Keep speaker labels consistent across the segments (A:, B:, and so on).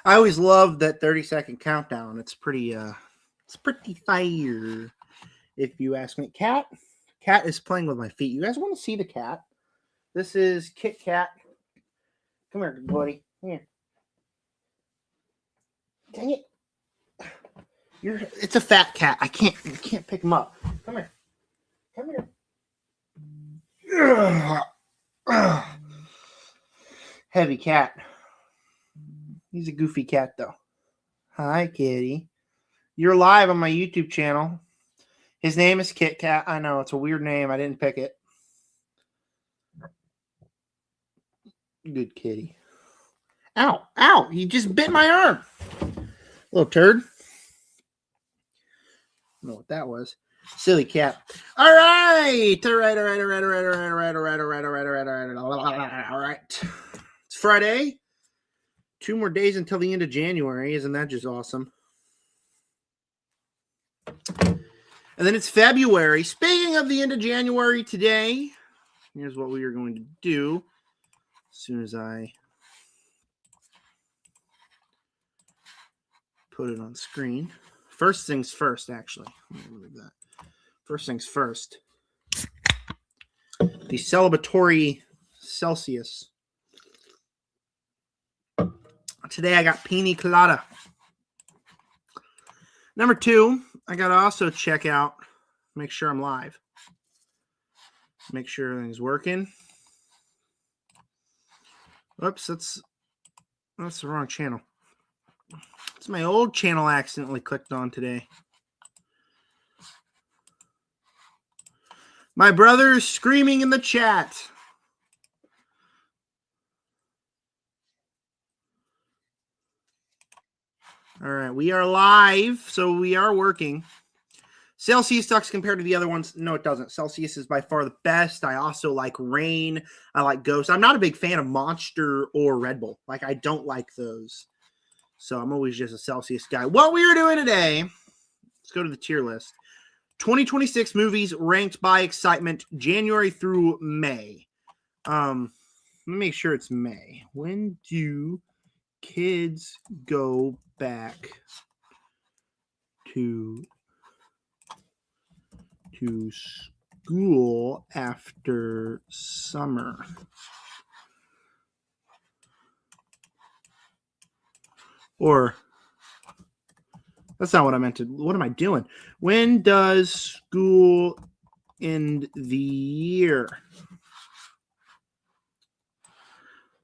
A: I always love that 30-second countdown. It's pretty fire, if you ask me. Cat is playing with my feet. You guys want to see the cat? This is Kit Kat. Come here, buddy. Come here. Dang it. It's a fat cat. I can't pick him up. Come here. Come here. Heavy cat. He's a goofy cat, though. Hi, kitty. You're live on my YouTube channel. His name is Kit Kat. I know, it's a weird name. I didn't pick it. Good kitty. Ow. Ow. He just bit my arm. Little turd. I don't know what that was. Silly cat. All right. All right. It's Friday. 2 more days until the end of January. Isn't that just awesome? And then it's February. Speaking of the end of January today, here's what we are going to do as soon as I put it on screen. First things first, actually. Let me leave that. First things first. The celebratory Celsius. Today I got pina colada. Number 2, I got to also check out, make sure I'm live. Make sure everything's working. Oops, that's the wrong channel. It's my old channel I accidentally clicked on today. My brother's screaming in the chat. All right, we are live, so we are working. Celsius sucks compared to the other ones. No, it doesn't. Celsius is by far the best. I also like Reign. I like Ghost. I'm not a big fan of Monster or Red Bull. Like, I don't like those. So I'm always just a Celsius guy. What we are doing today, let's go to the tier list. 2026 movies ranked by excitement, January through May. Let me make sure it's May. When do kids go back to school after summer? Or that's not what I meant to. What am I doing? When does school end the year?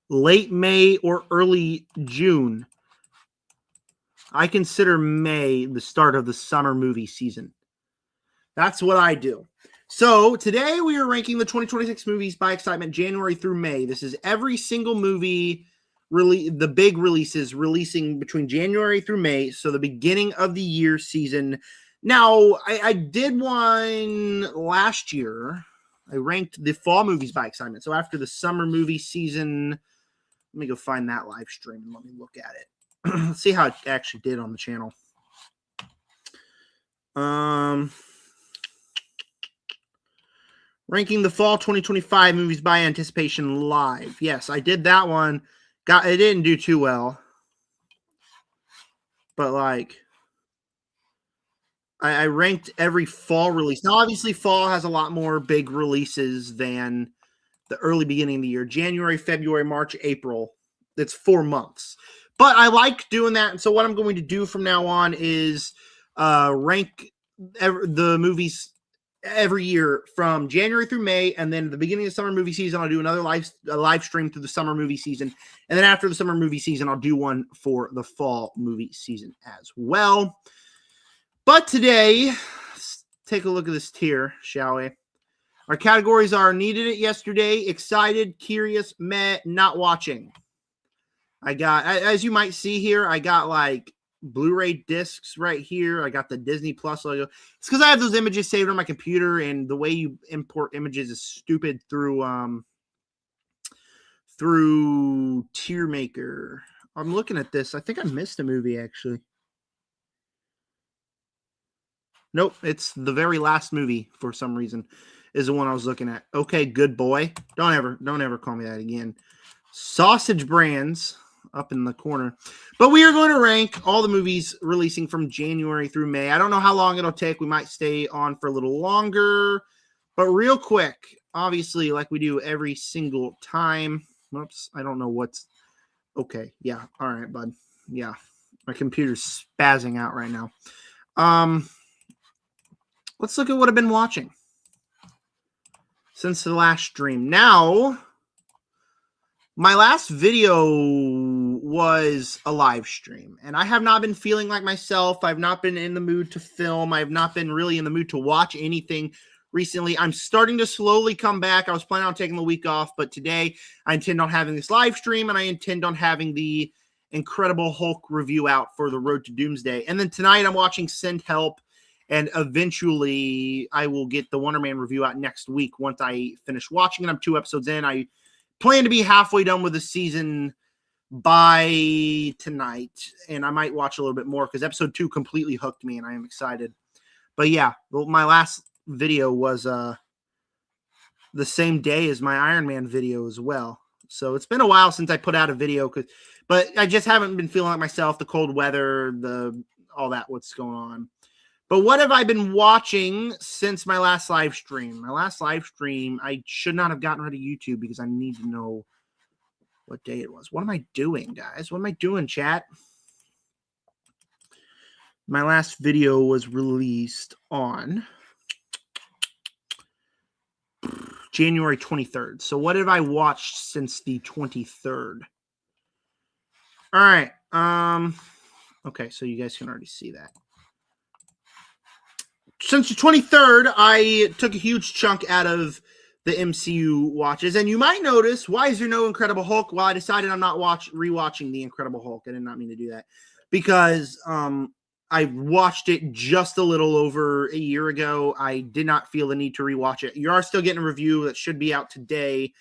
A: Late May or early June. I consider May the start of the summer movie season. That's what I do. So today we are ranking the 2026 movies by excitement, January through May. This is every single movie, really the big releases releasing between January through May. So the beginning of the year season. Now, I did one last year. I ranked the fall movies by excitement. So after the summer movie season, let me go find that live stream and let me look at it. Let's see how it actually did on the channel. Ranking the fall 2025 movies by anticipation live. Yes, I did that one. It didn't do too well. But like I ranked every fall release. Now obviously fall has a lot more big releases than the early beginning of the year. January, February, March, April. It's 4 months. But I like doing that. And so what I'm going to do from now on is rank the movies every year from January through May. And then at the beginning of the summer movie season, I'll do another live stream through the summer movie season. And then after the summer movie season, I'll do one for the fall movie season as well. But today, let's take a look at this tier, shall we? Our categories are needed it yesterday, excited, curious, meh, not watching. I got, as you might see here, I got like Blu-ray discs right here. I got the Disney Plus logo. It's because I have those images saved on my computer, and the way you import images is stupid through Tier Maker. I'm looking at this. I think I missed a movie actually. Nope, it's the very last movie for some reason is the one I was looking at. Okay, Good Boy. Don't ever call me that again. Sausage Brands. up in the corner. But we are going to rank all the movies releasing from January through May. I don't know how long it'll take. We might stay on for a little longer. But real quick, obviously, like we do every single time. Whoops, I don't know what's... Okay, yeah. All right, bud. Yeah, my computer's spazzing out right now. Let's look at what I've been watching since the last stream. Now, my last video was a live stream, and I have not been feeling like myself. I've not been in the mood to film. I've not been really in the mood to watch anything recently. I'm starting to slowly come back. I was planning on taking the week off, but today I intend on having this live stream, and I intend on having the Incredible Hulk review out for the Road to Doomsday. And then tonight I'm watching Send Help, and eventually I will get the Wonder Man review out next week once I finish watching it. I'm 2 episodes in. I plan to be halfway done with the season by tonight, and I might watch a little bit more because episode 2 completely hooked me, and I am excited. But yeah, my last video was the same day as my Iron Man video as well. So it's been a while since I put out a video, but I just haven't been feeling like myself, the cold weather, all that, what's going on. But what have I been watching since my last live stream? My last live stream, I should not have gotten rid of YouTube because I need to know what day it was. What am I doing, guys? What am I doing, chat? My last video was released on January 23rd. So what have I watched since the 23rd? All right. Okay, so you guys can already see that. Since the 23rd, I took a huge chunk out of the MCU watches. And you might notice, why is there no Incredible Hulk? Well, I decided I'm not rewatching the Incredible Hulk. I did not mean to do that. Because I watched it just a little over a year ago. I did not feel the need to rewatch it. You are still getting a review that should be out today.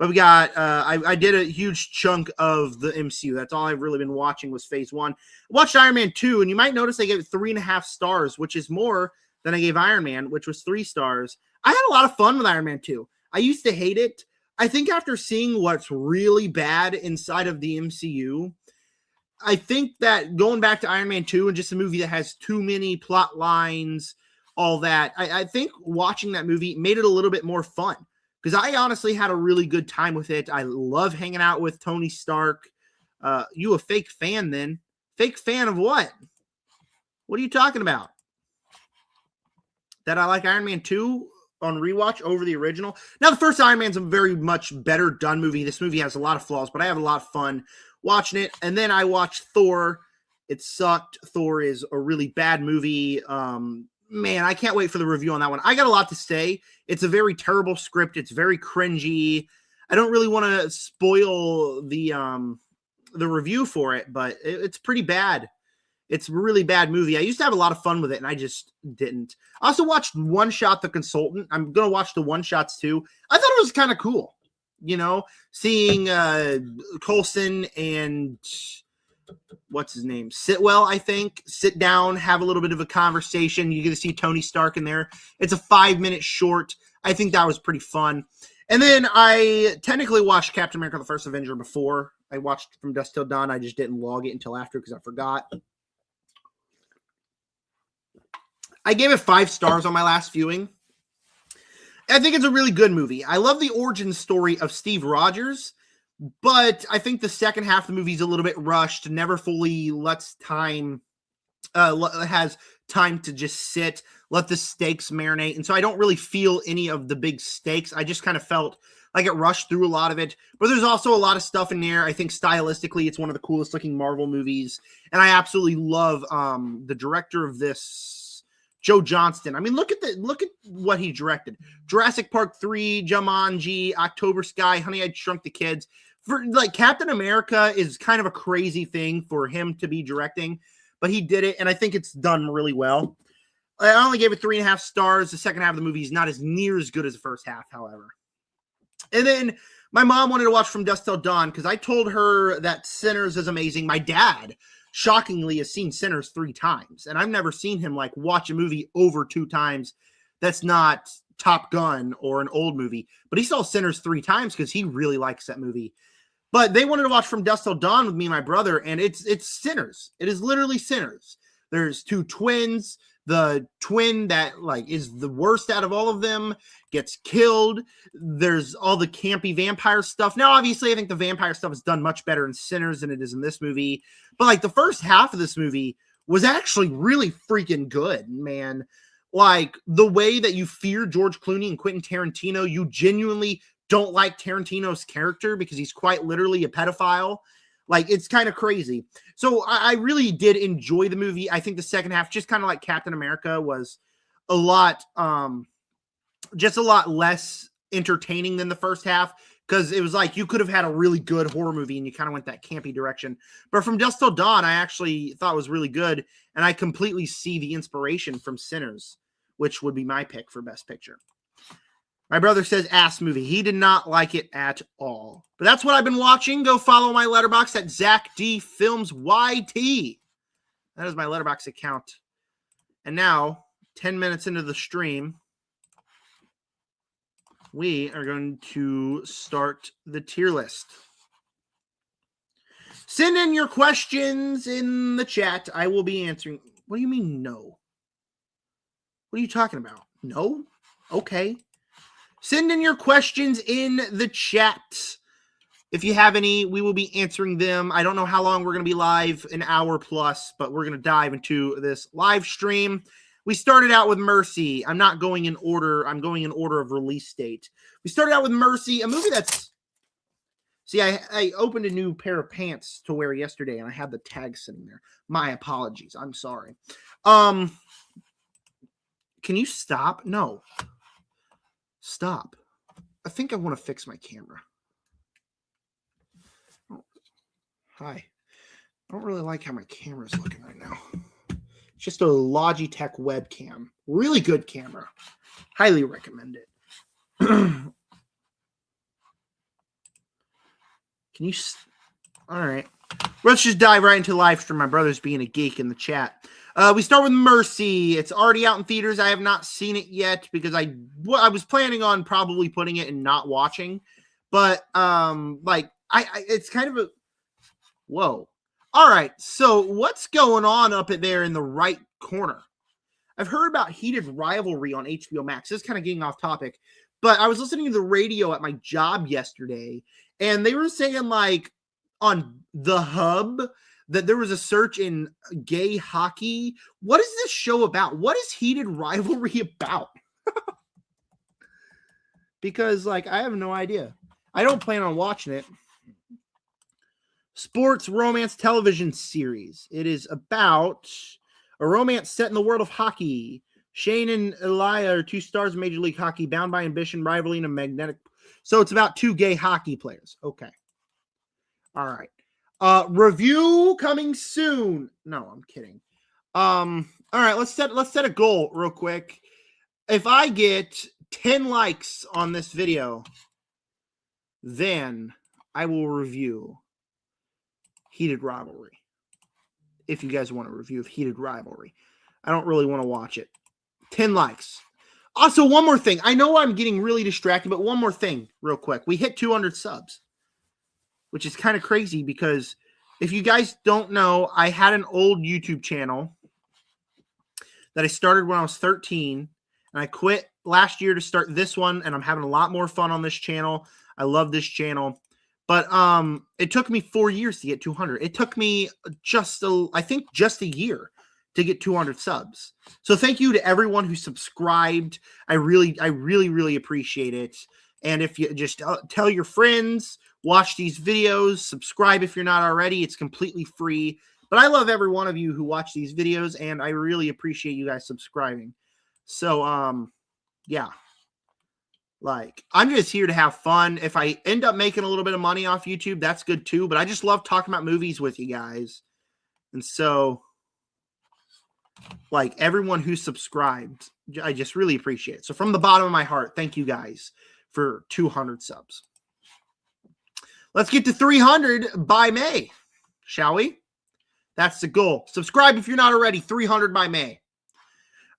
A: But we got, I did a huge chunk of the MCU. That's all I've really been watching was Phase 1. I watched Iron Man 2, and you might notice I gave it 3.5 stars, which is more than I gave Iron Man, which was 3 stars. I had a lot of fun with Iron Man 2. I used to hate it. I think after seeing what's really bad inside of the MCU, I think that going back to Iron Man 2 and just a movie that has too many plot lines, all that, I think watching that movie made it a little bit more fun. Because I honestly had a really good time with it. I love hanging out with Tony Stark. You a fake fan then? Fake fan of what? What are you talking about? That I like Iron Man 2 on rewatch over the original. Now, the first Iron Man's a very much better done movie. This movie has a lot of flaws, but I have a lot of fun watching it. And then I watched Thor. It sucked. Thor is a really bad movie. Man, I can't wait for the review on that one. I got a lot to say. It's a very terrible script. It's very cringy. I don't really want to spoil the review for it, but it's pretty bad. It's a really bad movie. I used to have a lot of fun with it, and I just didn't. I also watched One Shot the Consultant. I'm going to watch the One Shots too. I thought it was kind of cool, seeing Coulson and what's his name? Sitwell, I think, sit down, have a little bit of a conversation. You get to see Tony Stark in there. It's a 5-minute short. I think that was pretty fun. And then I technically watched Captain America: The First Avenger before. I watched From Dusk Till Dawn. I just didn't log it until after because I forgot. I gave it 5 stars on my last viewing. I think it's a really good movie. I love the origin story of Steve Rogers, but I think the second half of the movie is a little bit rushed, never fully has time to just sit, let the stakes marinate. And so I don't really feel any of the big stakes. I just kind of felt like it rushed through a lot of it, but there's also a lot of stuff in there. I think stylistically, it's one of the coolest looking Marvel movies. And I absolutely love the director of this, Joe Johnston. I mean, look at what he directed. Jurassic Park 3, Jumanji, October Sky, Honey, I Shrunk the Kids. For Captain America is kind of a crazy thing for him to be directing, but he did it, and I think it's done really well. I only gave it 3.5 stars. The second half of the movie is not as near as good as the first half, however. And then my mom wanted to watch From Dusk Till Dawn because I told her that Sinners is amazing. My dad, shockingly, has seen Sinners 3 times, and I've never seen him watch a movie over 2 times that's not Top Gun or an old movie. But he saw Sinners 3 times because he really likes that movie. But they wanted to watch From Dusk Till Dawn with me and my brother, and it's Sinners. It is literally Sinners. There's two twins. The twin that like is the worst out of all of them gets killed. There's all the campy vampire stuff. Now, obviously, I think the vampire stuff is done much better in Sinners than it is in this movie. But like the first half of this movie was actually really freaking good, man. Like the way that you fear George Clooney and Quentin Tarantino, you genuinely don't like Tarantino's character because he's quite literally a pedophile. Like, it's kind of crazy. So I really did enjoy the movie. I think the second half, just kind of like Captain America, was a lot, just a lot less entertaining than the first half, because it was like you could have had a really good horror movie and you kind of went that campy direction. But From Dusk Till Dawn, I actually thought was really good, and I completely see the inspiration from Sinners, which would be my pick for Best Picture. My brother says ass movie. He did not like it at all. But that's what I've been watching. Go follow my Letterboxd at Zach D Films YT. That is my Letterboxd account. And now, 10 minutes into the stream, we are going to start the tier list. Send in your questions in the chat. I will be answering. What do you mean, no? What are you talking about? No? Okay. Send in your questions in the chat. If you have any, we will be answering them. I don't know how long we're going to be live, an hour plus, but we're going to dive into this live stream. We started out with Mercy. I'm not going in order. I'm going in order of release date. We started out with Mercy, a movie that's... See, I opened a new pair of pants to wear yesterday, and I had the tag sitting there. My apologies. I'm sorry. Can you stop? No. Stop. I think I want to fix my camera. Hi. I don't really like how my camera's looking right now. It's just a Logitech webcam. Really good camera. Highly recommend it. Can you... All right. Let's just dive right into the live stream. My brother's being a geek in the chat. We start with Mercy. It's already out in theaters. I have not seen it yet because I was planning on probably putting it and not watching. But like it's kind of a... Whoa. All right. So what's going on up there in the right corner? I've heard about Heated Rivalry on HBO Max. This is kind of getting off topic, but I was listening to the radio at my job yesterday, and they were saying like on The Hub that there was a search in gay hockey. What is this show about? What is Heated Rivalry about? Because like I have no idea. I don't plan on watching it. Sports romance television series. It is about a romance set in the world of hockey. Shane and Elia are two stars of Major League Hockey, bound by ambition, rivalry, and a magnetic. So it's about two gay hockey players. Okay. All right. Review coming soon. No, I'm kidding. All right, let's set a goal real quick. If I get 10 likes on this video, then I will review Heated Rivalry. If you guys want a review of Heated Rivalry. I don't really want to watch it. 10 likes. Also, one more thing. I know I'm getting really distracted, but one more thing real quick. We hit 200 subs, which is kind of crazy because if you guys don't know, I had an old YouTube channel that I started when I was 13, and I quit last year to start this one, and I'm having a lot more fun on this channel. I love this channel. But it took me 4 years to get 200. It took me just a year to get 200 subs. So thank you to everyone who subscribed. I really appreciate it. And if you just tell your friends, watch these videos, subscribe if you're not already. It's completely free. But I love every one of you who watch these videos, and I really appreciate you guys subscribing. So, yeah. Like, I'm just here to have fun. If I end up making a little bit of money off YouTube, that's good too. But I just love talking about movies with you guys. And so, like, everyone who subscribed, I just really appreciate it. So from the bottom of my heart, thank you guys for 200 subs. Let's get to 300 by May, shall we? That's the goal. Subscribe if you're not already. 300 by May.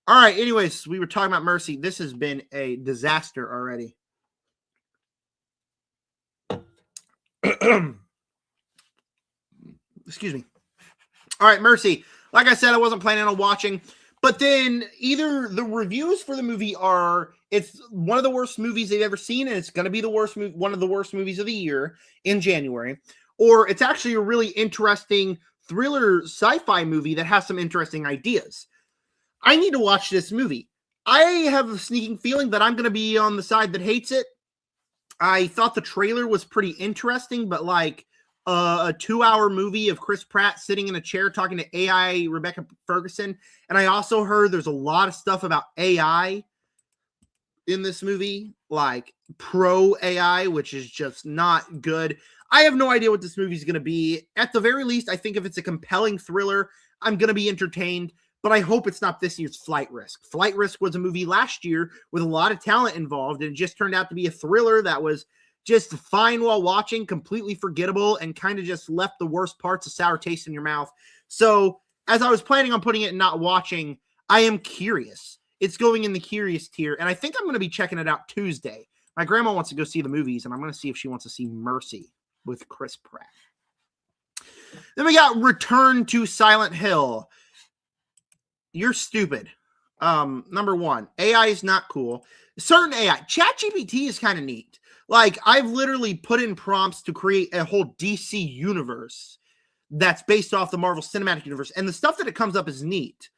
A: All right. Anyways, we were talking about Mercy. This has been a disaster already. Excuse me. All right, Mercy. Like I said, I wasn't planning on watching, but then either the reviews for the movie are it's one of the worst movies they've ever seen, and it's going to be the worst one of the worst movies of the year in January, or it's actually a really interesting thriller sci-fi movie that has some interesting ideas. I need to watch this movie. I have a sneaking feeling that I'm going to be on the side that hates it. I thought the trailer was pretty interesting, but like a 2-hour movie of Chris Pratt sitting in a chair talking to AI Rebecca Ferguson. And I also heard there's a lot of stuff about AI in this movie, like pro AI, which is just not good. I have no idea what this movie is going to be. At the very least, I think if it's a compelling thriller, I'm going to be entertained, but I hope it's not this year's Flight Risk. Flight Risk was a movie last year with a lot of talent involved, and it just turned out to be a thriller that was just fine while watching, completely forgettable, and kind of just left the worst parts of sour taste in your mouth. So as I was planning on putting it and not watching, I am curious. It's going in the curious tier, and I think I'm going to be checking it out Tuesday. My grandma wants to go see the movies, and I'm going to see if she wants to see Mercy with Chris Pratt. Then we got Return to Silent Hill. You're stupid. Number one, AI is not cool. Certain AI, ChatGPT is kind of neat. Like, I've literally put in prompts to create a whole DC universe that's based off the Marvel Cinematic Universe, and the stuff that it comes up is neat.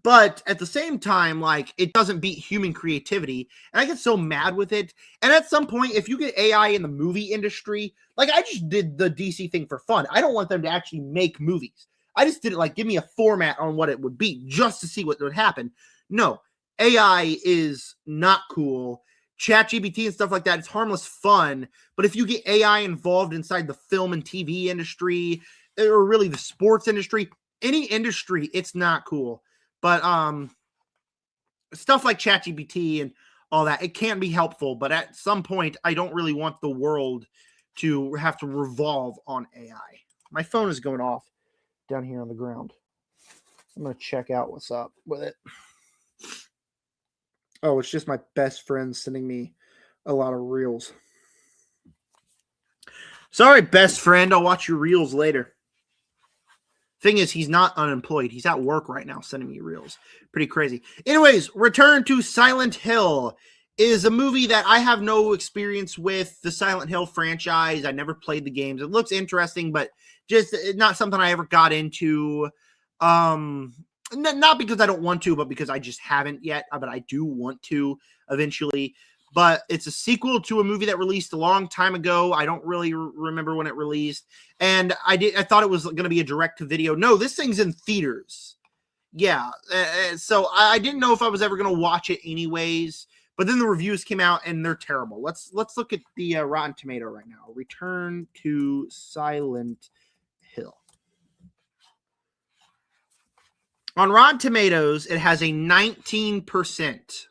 A: But at the same time, like, it doesn't beat human creativity, and I get so mad with it. And at some point, if you get AI in the movie industry, like, I just did the DC thing for fun. I don't want them to actually make movies. I just did it like, give me a format on what it would be just to see what would happen. No, AI is not cool. ChatGPT and stuff like that, it's harmless fun. But if you get AI involved inside the film and TV industry, or really the sports industry, any industry, it's not cool. But stuff like ChatGPT and all that, it can be helpful. But at some point, I don't really want the world to have to revolve on AI. My phone is going off down here on the ground. I'm going to check out what's up with it. Oh, it's just my best friend sending me a lot of reels. Sorry, best friend. I'll watch your reels later. Thing is, he's not unemployed. He's at work right now sending me reels. Pretty crazy. Anyways, Return to Silent Hill is a movie that I have no experience with the Silent Hill franchise. I never played the games. It looks interesting, but just not something I ever got into. Not because I don't want to, but because I just haven't yet. But I do want to eventually. But it's a sequel to a movie that released a long time ago. I don't really remember when it released. And I thought it was going to be a direct-to-video. No, this thing's in theaters. Yeah. So I didn't know if I was ever going to watch it anyways. But then the reviews came out, and they're terrible. Let's look at the Rotten Tomato right now. Return to Silent Hill. On Rotten Tomatoes, it has a 19%.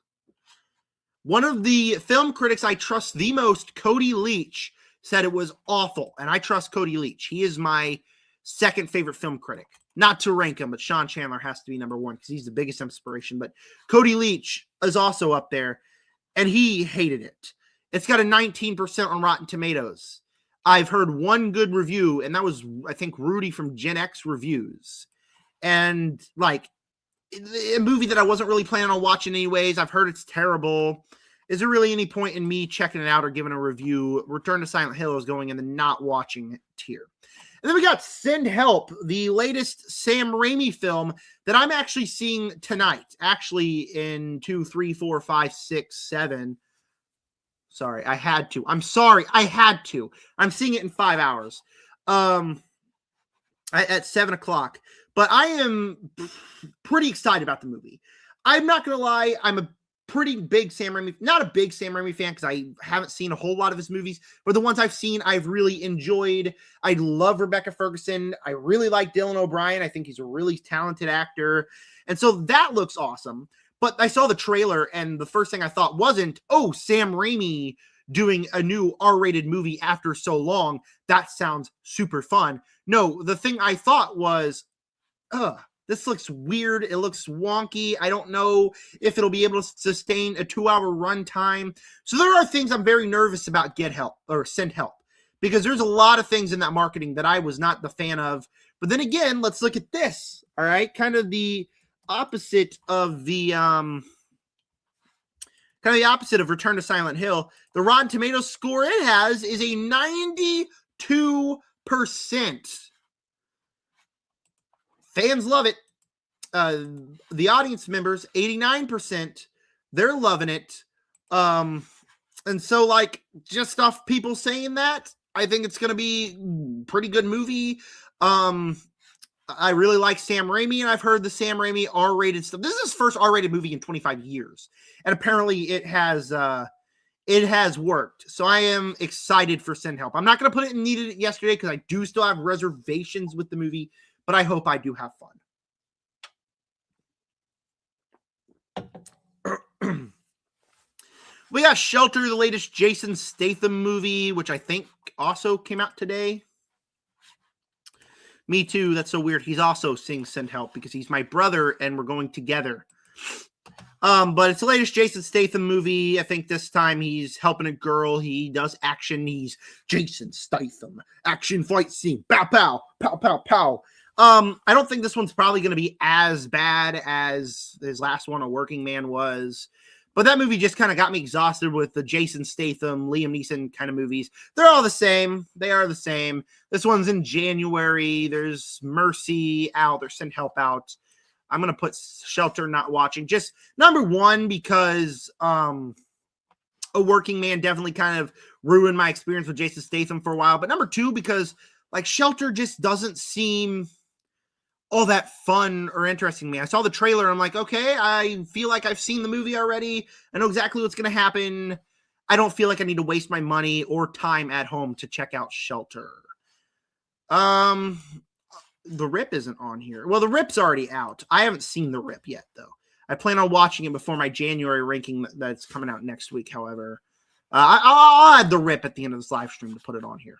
A: One of the film critics I trust the most, Cody Leach, said it was awful. And I trust Cody Leach. He is my second favorite film critic. Not to rank him, but Sean Chandler has to be number one because he's the biggest inspiration. But Cody Leach is also up there, and he hated it. It's got a 19% on Rotten Tomatoes. I've heard one good review, and that was, I think, Rudy from Gen X Reviews. And, like, a movie that I wasn't really planning on watching anyways. I've heard it's terrible. Is there really any point in me checking it out or giving a review? Return to Silent Hill is going in the not watching it tier. And then we got Send Help, the latest Sam Raimi film that I'm actually seeing tonight. Actually in 2, 3, 4, 5, 6, 7. Sorry, I had to. I'm sorry, I had to. I'm seeing it in 5 hours. At 7 o'clock. But I am pretty excited about the movie. I'm not going to lie. I'm a pretty big Sam Raimi, not a big Sam Raimi fan because I haven't seen a whole lot of his movies, but the ones I've seen, I've really enjoyed. I love Rebecca Ferguson. I really like Dylan O'Brien. I think he's a really talented actor. And so that looks awesome. But I saw the trailer and the first thing I thought wasn't, oh, Sam Raimi doing a new R-rated movie after so long. That sounds super fun. No, the thing I thought was, this looks weird. It looks wonky. I don't know if it'll be able to sustain a 2-hour runtime. So there are things I'm very nervous about Send Help, because there's a lot of things in that marketing that I was not the fan of But then again, let's look at this. All right, kind of the opposite of the Return to Silent Hill. The Rotten Tomatoes score it has is a 92%. Fans love it. The audience members, 89%, they're loving it. And so, like, just off people saying that, I think it's going to be a pretty good movie. I really like Sam Raimi, and I've heard the Sam Raimi R-rated stuff. This is his first R-rated movie in 25 years, and apparently it has worked. So I am excited for Send Help. I'm not going to put it in Needed It Yesterday because I do still have reservations with the movie, but I hope I do have fun. We got Shelter, the latest Jason Statham movie, which I think also came out today. Me too. That's so weird. He's also seeing Send Help because he's my brother and we're going together. But it's the latest Jason Statham movie. I think this time he's helping a girl. He does action. He's Jason Statham. Action fight scene. Pow, pow, pow, pow, pow. I don't think this one's probably going to be as bad as his last one, A Working Man, was. But that movie just kind of got me exhausted with the Jason Statham, Liam Neeson kind of movies. They're all the same. They are the same. This one's in January. There's Mercy out. There's Send Help out. I'm going to put Shelter not watching. Just number one, because A Working Man definitely kind of ruined my experience with Jason Statham for a while. But number two, because like Shelter just doesn't seem all that fun or interesting to me. I saw the trailer. I'm like, okay, I feel like I've seen the movie already. I know exactly what's going to happen. I don't feel like I need to waste my money or time at home to check out Shelter. The Rip isn't on here. Well, the Rip's already out. I haven't seen the Rip yet, though. I plan on watching it before my January ranking that's coming out next week, however. I'll add the Rip at the end of this live stream to put it on here.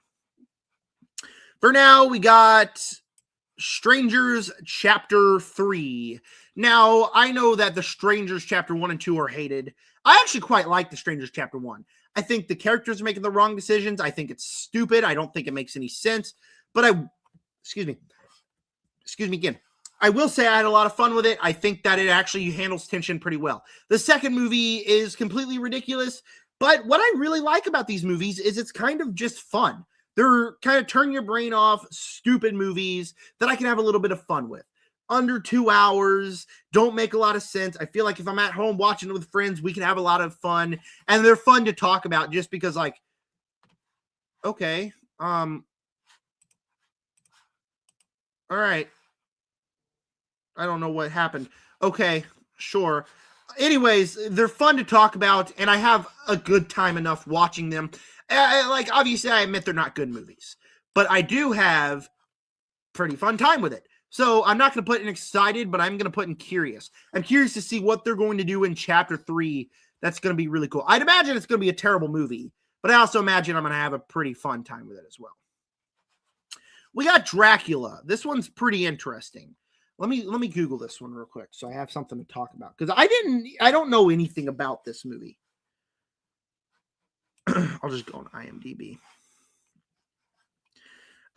A: For now, we got Strangers Chapter 3. Now, I know that the Strangers Chapter 1 and 2 are hated. I actually quite like the Strangers Chapter 1. I think the characters are making the wrong decisions. I think it's stupid. I don't think it makes any sense. But excuse me again. I will say I had a lot of fun with it. I think that it actually handles tension pretty well. The second movie is completely ridiculous. But what I really like about these movies is it's kind of just fun. They're kind of turn your brain off, stupid movies that I can have a little bit of fun with. Under 2 hours, don't make a lot of sense. I feel like if I'm at home watching it with friends, we can have a lot of fun. And they're fun to talk about just because, like, okay, all right. I don't know what happened. Okay, sure. Anyways, they're fun to talk about, and I have a good time enough watching them. Like, obviously, I admit they're not good movies, but I do have pretty fun time with it. So I'm not going to put in excited, but I'm going to put in curious. I'm curious to see what they're going to do in Chapter 3. That's going to be really cool. I'd imagine it's going to be a terrible movie, but I also imagine I'm going to have a pretty fun time with it as well. We got Dracula. This one's pretty interesting. Let me Google this one real quick so I have something to talk about, because I don't know anything about this movie. I'll just go on IMDb.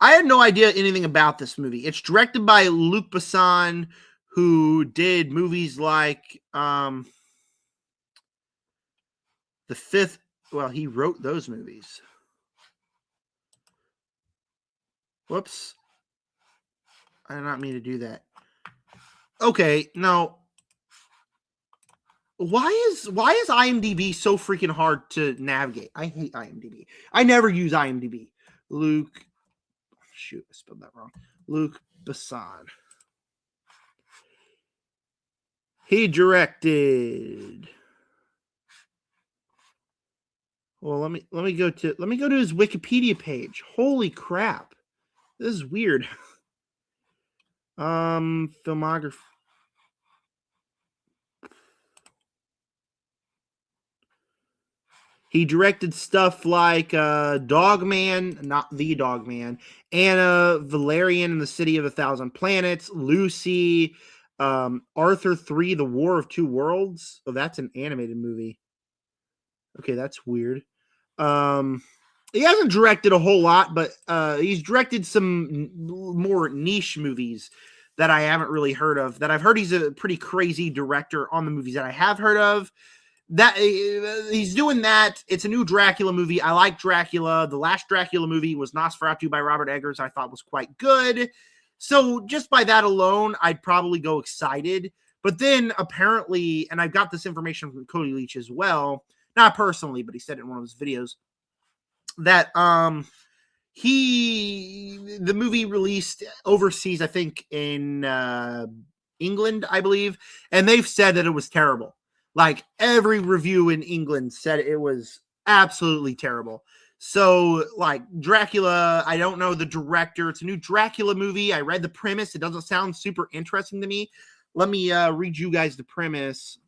A: I had no idea anything about this movie. It's directed by Luc Besson, who did movies like The Fifth. Well, he wrote those movies. Whoops. I did not mean to do that. Okay, now why is IMDb so freaking hard to navigate? I hate IMDb. I never use IMDb. Luc, shoot, I spelled that wrong. Luc Besson. He directed. Well, let me go to his Wikipedia page. Holy crap. This is weird. Filmography. He directed stuff like Dogman, not The Dogman, Anna, Valerian and the City of a Thousand Planets, Lucy, Arthur 3, The War of Two Worlds. Oh, that's an animated movie. Okay, that's weird. He hasn't directed a whole lot, but he's directed some more niche movies that I haven't really heard of. That I've heard he's a pretty crazy director on the movies that I have heard of. That he's doing that. It's a new Dracula movie. I like Dracula. The last Dracula movie was Nosferatu by Robert Eggers. I thought was quite good. So just by that alone, I'd probably go excited. But then apparently, and I've got this information from Cody Leach as well, not personally, but he said it in one of his videos, that the movie released overseas, I think in England, I believe, and they've said that it was terrible. Like every review in England said it was absolutely terrible. So like Dracula, I don't know the director. It's a new Dracula movie. I read the premise. It doesn't sound super interesting to me. Let me read you guys the premise.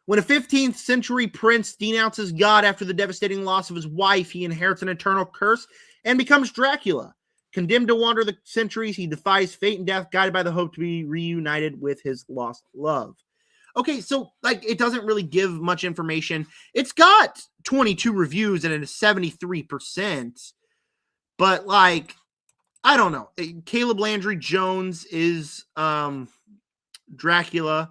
A: When a 15th century prince denounces God after the devastating loss of his wife, he inherits an eternal curse and becomes Dracula. Condemned to wander the centuries, he defies fate and death, guided by the hope to be reunited with his lost love. Okay, so like it doesn't really give much information. It's got 22 reviews and it's 73%. But like, I don't know. Caleb Landry Jones is Dracula.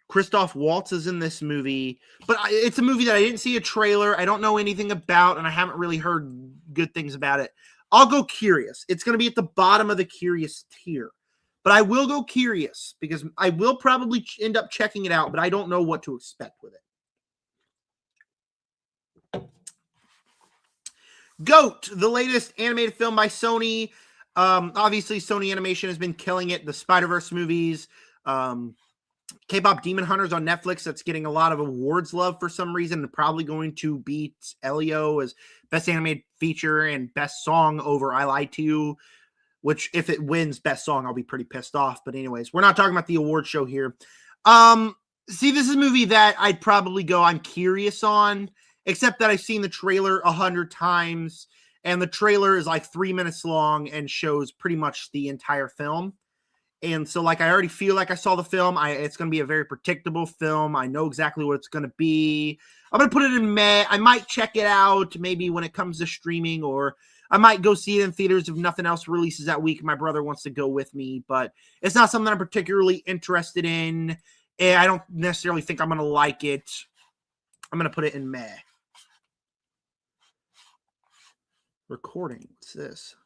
A: Christoph Waltz is in this movie, but it's a movie that I didn't see a trailer. I don't know anything about, and I haven't really heard good things about it. I'll go curious. It's going to be at the bottom of the curious tier, but I will go curious because I will probably end up checking it out, but I don't know what to expect with it. GOAT, the latest animated film by Sony. Obviously, Sony Animation has been killing it. The Spider-Verse movies, K-pop Demon Hunters on Netflix, that's getting a lot of awards love for some reason, and probably going to beat Elio as Best Animated Feature and Best Song over I Lied to You, which if it wins Best Song, I'll be pretty pissed off. But anyways, we're not talking about the award show here. See, this is a movie that I'd probably go I'm curious on, except that I've seen the trailer 100 times, and the trailer is like 3 minutes long and shows pretty much the entire film. And so, like, I already feel like I saw the film. It's going to be a very predictable film. I know exactly what it's going to be. I'm going to put it in May. I might check it out maybe when it comes to streaming, or I might go see it in theaters if nothing else releases that week. My brother wants to go with me, but it's not something I'm particularly interested in. And I don't necessarily think I'm going to like it. I'm going to put it in May. Recording. What's this?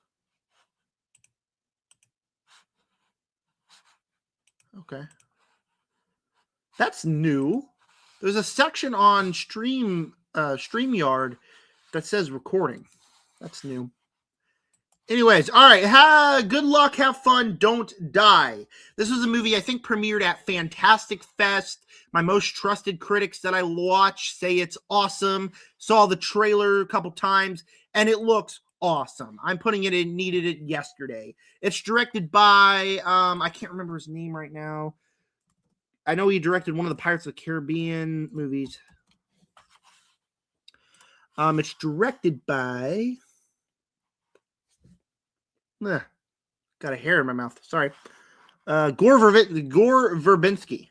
A: Okay. That's new. There's a section on StreamYard that says recording. That's new. Anyways, all right. Good luck. Have fun. Don't die. This was a movie I think premiered at Fantastic Fest. My most trusted critics that I watch say it's awesome. Saw the trailer a couple times, and it looks awesome. I'm putting it in, needed it yesterday. It's directed by, I can't remember his name right now. I know he directed one of the Pirates of the Caribbean movies. It's directed by, got a hair in my mouth. Sorry. Gore Verbinski.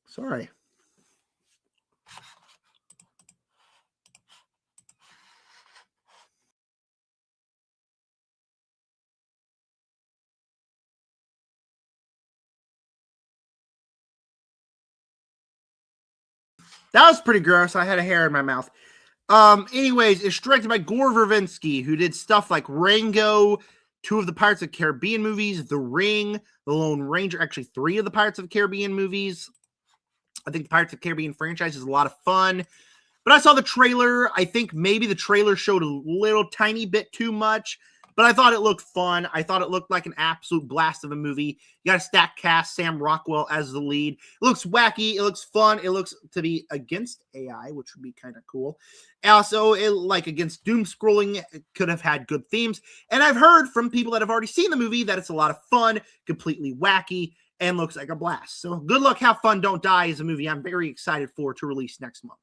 A: Sorry. That was pretty gross. I had a hair in my mouth. Anyways, it's directed by Gore Verbinski, who did stuff like Rango, 2 of the Pirates of the Caribbean movies, The Ring, The Lone Ranger, actually 3 of the Pirates of the Caribbean movies. I think the Pirates of the Caribbean franchise is a lot of fun. But I saw the trailer. I think maybe the trailer showed a little tiny bit too much, but I thought it looked fun. I thought it looked like an absolute blast of a movie. You got a stacked cast, Sam Rockwell as the lead. It looks wacky. It looks fun. It looks to be against AI, which would be kind of cool. Also, like against doom scrolling, it could have had good themes. And I've heard from people that have already seen the movie that it's a lot of fun, completely wacky, and looks like a blast. So good luck, have fun, don't die is a movie I'm very excited for to release next month.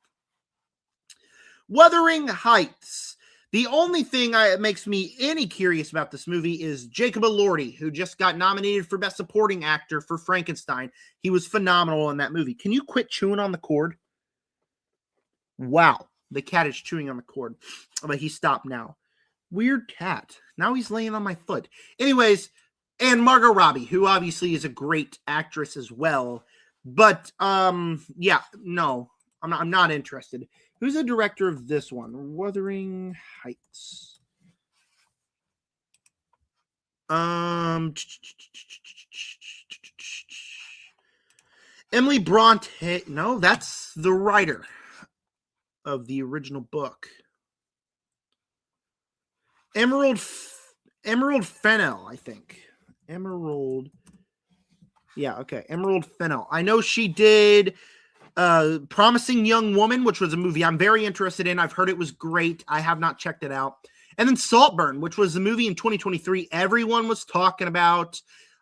A: Wuthering Heights. The only thing that makes me any curious about this movie is Jacob Elordi, who just got nominated for Best Supporting Actor for Frankenstein. He was phenomenal in that movie. Can you quit chewing on the cord? Wow. The cat is chewing on the cord, but he stopped now. Weird cat. Now he's laying on my foot. Anyways, and Margot Robbie, who obviously is a great actress as well. But, yeah, no, I'm not interested. Who's the director of this one? Wuthering Heights. Emily Bronte. No, that's the writer of the original book. Emerald Fennell, I think. Emerald. Yeah, okay. Emerald Fennell. I know she did Promising Young Woman, which was a movie I'm very interested in. I've heard it was great. I have not checked it out. And then Saltburn, which was a movie in 2023 everyone was talking about.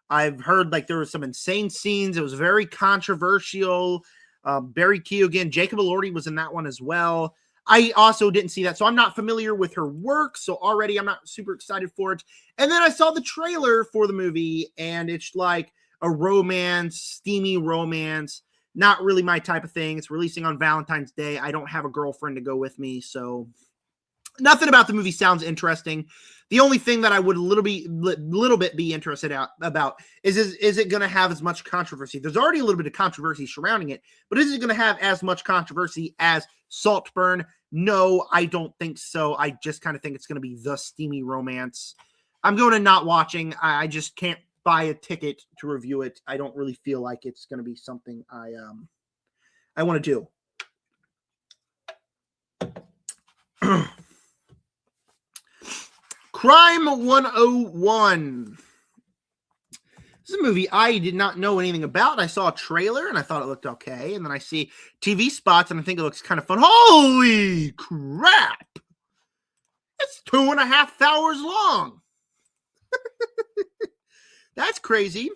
A: I've heard like there were some insane scenes. It was very controversial. Barry Keoghan, Jacob Elordi was in that one as well. I also didn't see that, so I'm not familiar with her work, so already I'm not super excited for it. And then I saw the trailer for the movie, and it's like a romance, steamy romance, not really my type of thing. It's releasing on Valentine's Day. I don't have a girlfriend to go with me, so nothing about the movie sounds interesting. The only thing that I would a little bit be interested about is it going to have as much controversy? There's already a little bit of controversy surrounding it, but is it going to have as much controversy as Saltburn? No, I don't think so. I just kind of think it's going to be the steamy romance. I'm going to not watching. I just can't buy a ticket to review it. I don't really feel like it's going to be something I want to do. Crime 101. This is a movie I did not know anything about. I saw a trailer and I thought it looked okay. And then I see TV spots and I think it looks kind of fun. Holy crap! It's 2.5 hours long. That's crazy.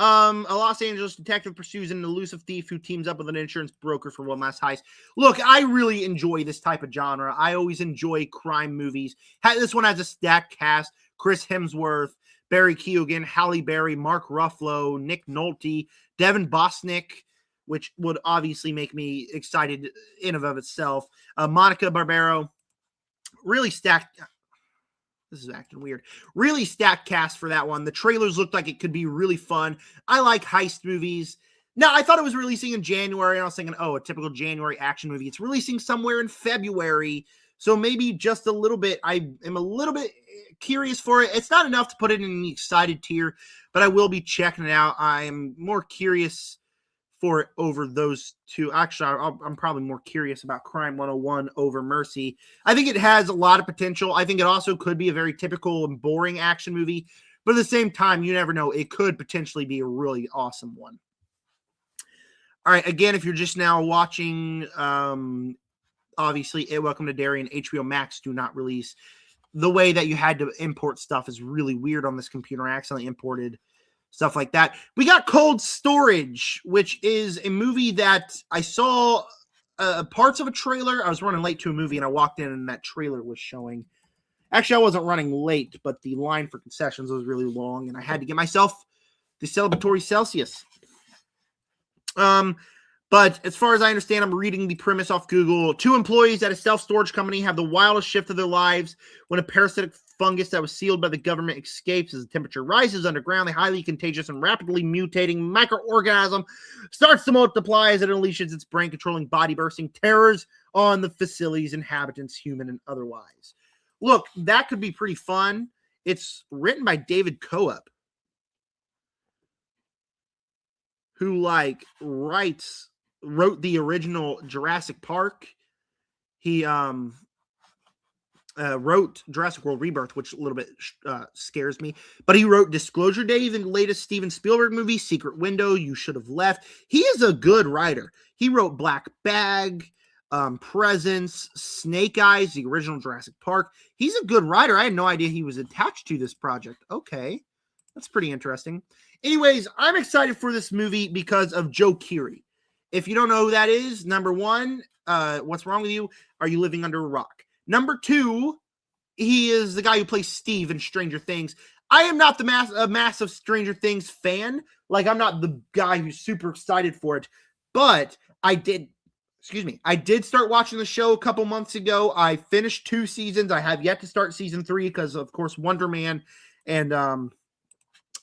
A: A Los Angeles detective pursues an elusive thief who teams up with an insurance broker for one last heist. Look, I really enjoy this type of genre. I always enjoy crime movies. This one has a stacked cast. Chris Hemsworth, Barry Keoghan, Halle Berry, Mark Ruffalo, Nick Nolte, Devin Bosnick, which would obviously make me excited in and of itself. Monica Barbaro. Really stacked. This is acting weird. Really stacked cast for that one. The trailers looked like it could be really fun. I like heist movies. Now, I thought it was releasing in January, and I was thinking, oh, a typical January action movie. It's releasing somewhere in February, so maybe just a little bit. I am a little bit curious for it. It's not enough to put it in the excited tier, but I will be checking it out. I am more curious for it over those two. Actually, I'm probably more curious about Crime 101 over Mercy. I think it has a lot of potential. I think it also could be a very typical and boring action movie, but at the same time, you never know. It could potentially be a really awesome one. All right, again, if you're just now watching, obviously, Welcome to Derry and HBO Max do not release. The way that you had to import stuff is really weird on this computer. I accidentally imported stuff like that. We got Cold Storage, which is a movie that I saw parts of a trailer. I was running late to a movie and I walked in and that trailer was showing. Actually, I wasn't running late, but the line for concessions was really long and I had to get myself the celebratory Celsius. But as far as I understand, I'm reading the premise off Google. 2 employees at a self-storage company have the wildest shift of their lives when a parasitic fungus that was sealed by the government escapes. As the temperature rises underground, the highly contagious and rapidly mutating microorganism starts to multiply as it unleashes its brain-controlling, body-bursting terrors on the facility's inhabitants, human and otherwise. Look, that could be pretty fun. It's written by David Coop, who wrote the original Jurassic Park. He wrote Jurassic World Rebirth, which a little bit scares me. But he wrote Disclosure Day, the latest Steven Spielberg movie, Secret Window, You Should Have Left. He is a good writer. He wrote Black Bag, Presence, Snake Eyes, the original Jurassic Park. He's a good writer. I had no idea he was attached to this project. Okay, that's pretty interesting. Anyways, I'm excited for this movie because of Joe Keery. If you don't know who that is, number one, what's wrong with you? Are you living under a rock? Number 2, he is the guy who plays Steve in Stranger Things. I am not a massive Stranger Things fan. Like, I'm not the guy who's super excited for it. But I did start watching the show a couple months ago. I finished 2 seasons. I have yet to start season 3 because, of course, Wonder Man. And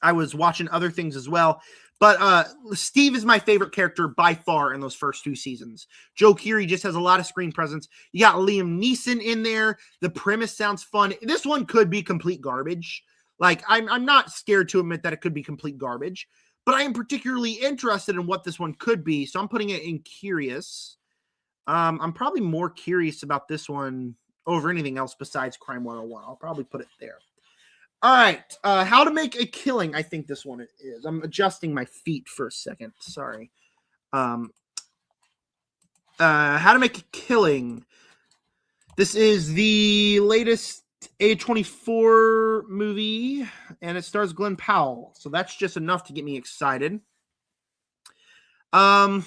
A: I was watching other things as well. But Steve is my favorite character by far in those first 2 seasons. Joe Keery just has a lot of screen presence. You got Liam Neeson in there. The premise sounds fun. This one could be complete garbage. Like, I'm not scared to admit that it could be complete garbage. But I am particularly interested in what this one could be. So I'm putting it in curious. I'm probably more curious about this one over anything else besides Crime 101. I'll probably put it there. All right. How to Make a Killing, I think this one is. I'm adjusting my feet for a second. Sorry. How to Make a Killing. This is the latest A24 movie, and it stars Glenn Powell. So that's just enough to get me excited. Dumb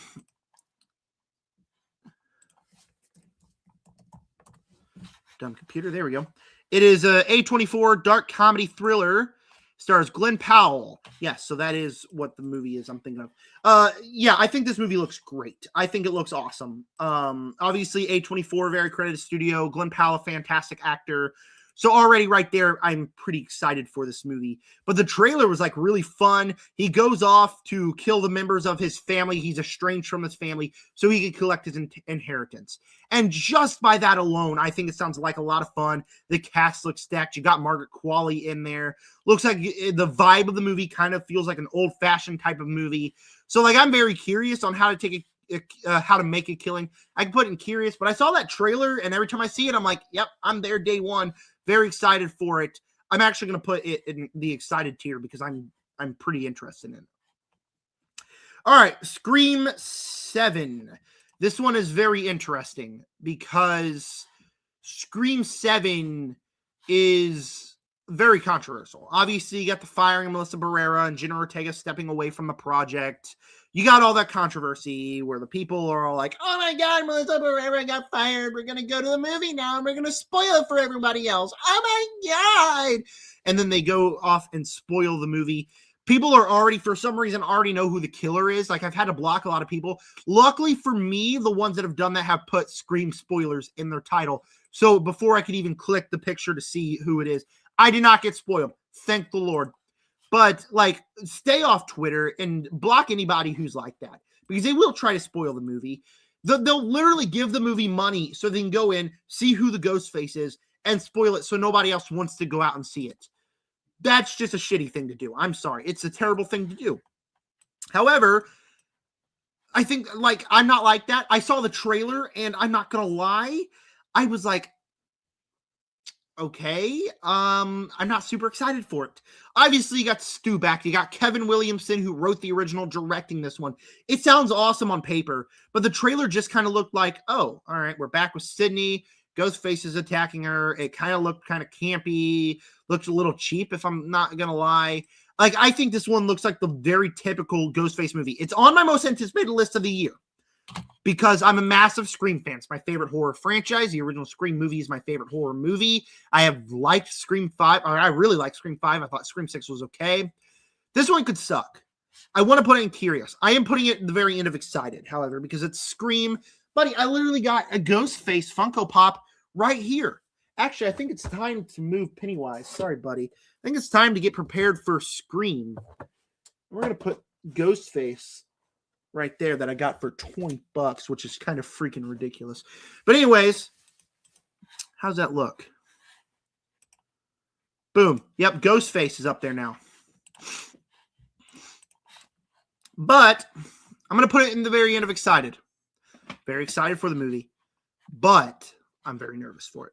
A: computer. There we go. It is a A24 dark comedy thriller. Stars Glenn Powell. Yes, so that is what the movie is I'm thinking of. Yeah, I think this movie looks great. I think it looks awesome. Obviously, A24, very credited studio. Glenn Powell, a fantastic actor. So already right there, I'm pretty excited for this movie. But the trailer was like really fun. He goes off to kill the members of his family. He's estranged from his family so he can collect his inheritance. And just by that alone, I think it sounds like a lot of fun. The cast looks stacked. You got Margaret Qualley in there. Looks like the vibe of the movie kind of feels like an old-fashioned type of movie. So like I'm very curious on how to take how to make a killing. I can put it in curious, but I saw that trailer and every time I see it, I'm like, yep, I'm there day one. Very excited for it. I'm actually going to put it in the excited tier because I'm pretty interested in it. All right, Scream 7. This one is very interesting because Scream 7 is very controversial. Obviously, you got the firing of Melissa Barrera and Jenna Ortega stepping away from the project. You got all that controversy where the people are all like, oh my God, Melissa Barrera got fired. We're going to go to the movie now and we're going to spoil it for everybody else. Oh my God. And then they go off and spoil the movie. People are already, for some reason, already know who the killer is. Like, I've had to block a lot of people. Luckily for me, the ones that have done that have put Scream spoilers in their title. So before I could even click the picture to see who it is, I did not get spoiled. Thank the Lord. But, like, stay off Twitter and block anybody who's like that. Because they will try to spoil the movie. They'll literally give the movie money so they can go in, see who the ghost face is, and spoil it so nobody else wants to go out and see it. That's just a shitty thing to do. I'm sorry. It's a terrible thing to do. However, I think, like, I'm not like that. I saw the trailer, and I'm not going to lie. I was like, okay, I'm not super excited for it. Obviously, you got Stu back. You got Kevin Williamson, who wrote the original, directing this one. It sounds awesome on paper, but the trailer just kind of looked like, oh, all right, we're back with Sydney. Ghostface is attacking her. It kind of looked kind of campy, looked a little cheap, if I'm not going to lie. Like, I think this one looks like the very typical Ghostface movie. It's on my most anticipated list of the year because I'm a massive Scream fan. It's my favorite horror franchise. The original Scream movie is my favorite horror movie. I have liked Scream 5. Or I really like Scream 5. I thought Scream 6 was okay. This one could suck. I want to put it in curious. I am putting it at the very end of excited, however, because it's Scream. Buddy, I literally got a Ghostface Funko Pop right here. Actually, I think it's time to move Pennywise. Sorry, buddy. I think it's time to get prepared for Scream. We're going to put Ghostface right there that I got for $20, which is kind of freaking ridiculous. But anyways, how's that look? Boom. Yep, Ghostface is up there now. But I'm going to put it in the very end of excited. Very excited for the movie. But I'm very nervous for it.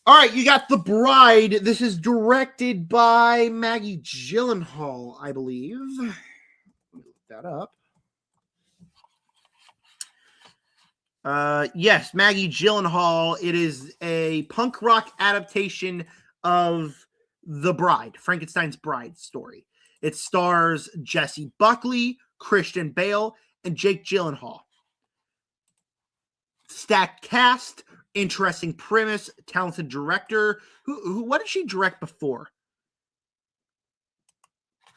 A: All right, you got The Bride. This is directed by Maggie Gyllenhaal, I believe. Let me look that up. Yes, Maggie Gyllenhaal. It is a punk rock adaptation of The Bride, Frankenstein's Bride story. It stars Jessie Buckley, Christian Bale, and Jake Gyllenhaal. Stacked cast. interesting premise, talented director. What did she direct before?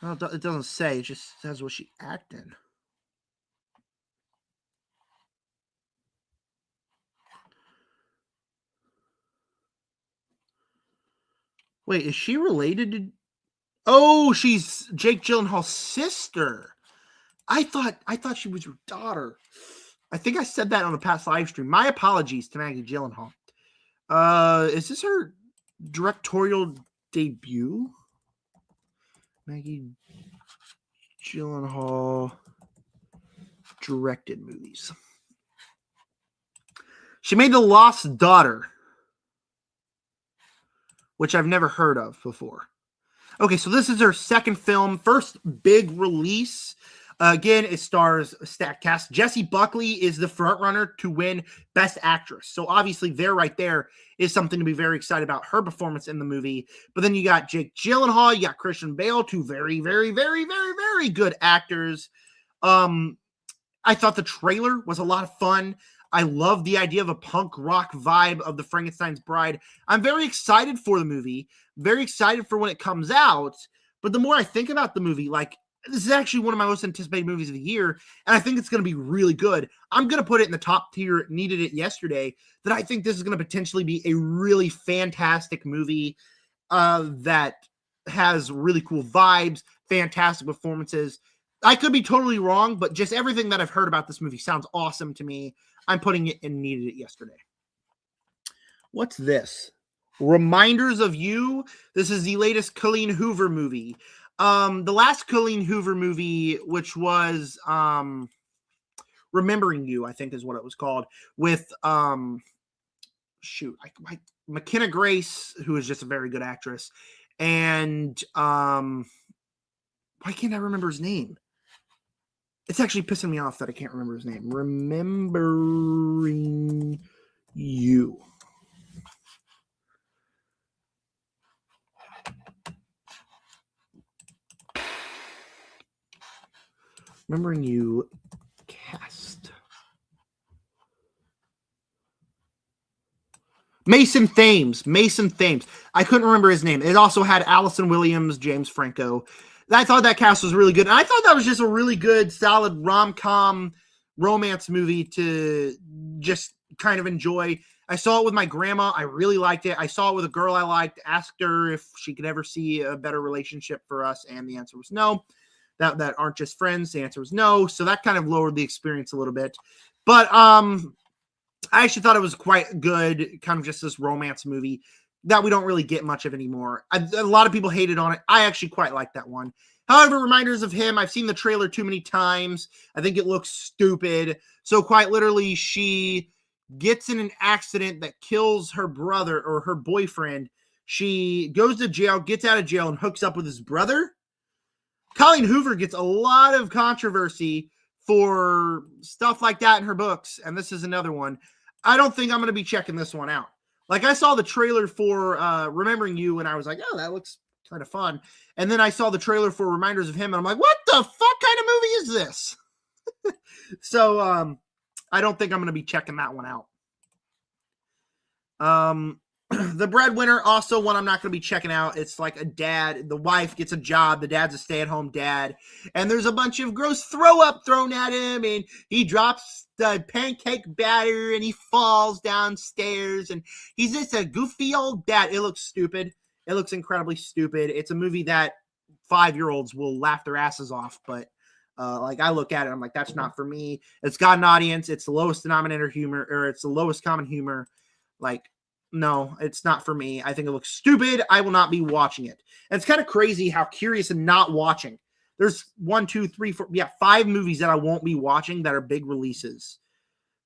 A: Well, it doesn't say. It just says what she acted in. Wait, is she related to... Oh, she's Jake Gyllenhaal's sister. I thought she was her daughter. I think I said that on a past live stream. My apologies to Maggie Gyllenhaal. Is this her directorial debut? Maggie Gyllenhaal directed movies. She made The Lost Daughter, which I've never heard of before. Okay, so this is her second film, first big release. Again, it stars a stacked cast. Jessie Buckley is the frontrunner to win Best Actress. So obviously there right there is something to be very excited about, her performance in the movie. But then you got Jake Gyllenhaal, you got Christian Bale, two very, very, very, very, very good actors. I thought the trailer was a lot of fun. I love the idea of a punk rock vibe of The Frankenstein's Bride. I'm very excited for the movie, very excited for when it comes out. But the more I think about the movie, like, this is actually one of my most anticipated movies of the year, and I think it's going to be really good. I'm going to put it in the top tier, needed it yesterday, that I think this is going to potentially be a really fantastic movie that has really cool vibes, fantastic performances. I could be totally wrong, but just everything that I've heard about this movie sounds awesome to me. I'm putting it in needed it yesterday. What's this? Reminders of You. This is the latest Colleen Hoover movie. The last Colleen Hoover movie, which was Remembering You, I think is what it was called, with McKenna Grace, who is just a very good actress, and why can't I remember his name? It's actually pissing me off that I can't remember his name. Remembering You. Remembering You cast. Mason Thames. I couldn't remember his name. It also had Allison Williams, James Franco. I thought that cast was really good. And I thought that was just a really good, solid rom-com romance movie to just kind of enjoy. I saw it with my grandma. I really liked it. I saw it with a girl I liked, asked her if she could ever see a better relationship for us, and the answer was no. That aren't just friends. The answer was no. So that kind of lowered the experience a little bit. But I actually thought it was quite good, kind of just this romance movie that we don't really get much of anymore. A lot of people hated on it. I actually quite like that one. However, Reminders of Him, I've seen the trailer too many times. I think it looks stupid. So quite literally, she gets in an accident that kills her brother or her boyfriend. She goes to jail, gets out of jail, and hooks up with his brother. Colleen Hoover gets a lot of controversy for stuff like that in her books, and this is another one. I don't think I'm going to be checking this one out. Like, I saw the trailer for Remembering You, and I was like, oh, that looks kind of fun. And then I saw the trailer for Reminders of Him, and I'm like, what the fuck kind of movie is this? So I don't think I'm going to be checking that one out. The Breadwinner, also one I'm not going to be checking out. It's like a dad, the wife gets a job, the dad's a stay-at-home dad, and there's a bunch of gross throw-up thrown at him, and he drops the pancake batter, and he falls downstairs, and he's just a goofy old dad. It looks stupid. It looks incredibly stupid. It's a movie that 5-year-olds will laugh their asses off, but like, I look at it, I'm like, that's not for me. It's got an audience. It's the lowest denominator humor, or it's the lowest common humor. Like, no, it's not for me. I think it looks stupid. I will not be watching it. And it's kind of crazy how curious and not watching. There's 1, 2, 3, 4, 5 movies that I won't be watching that are big releases.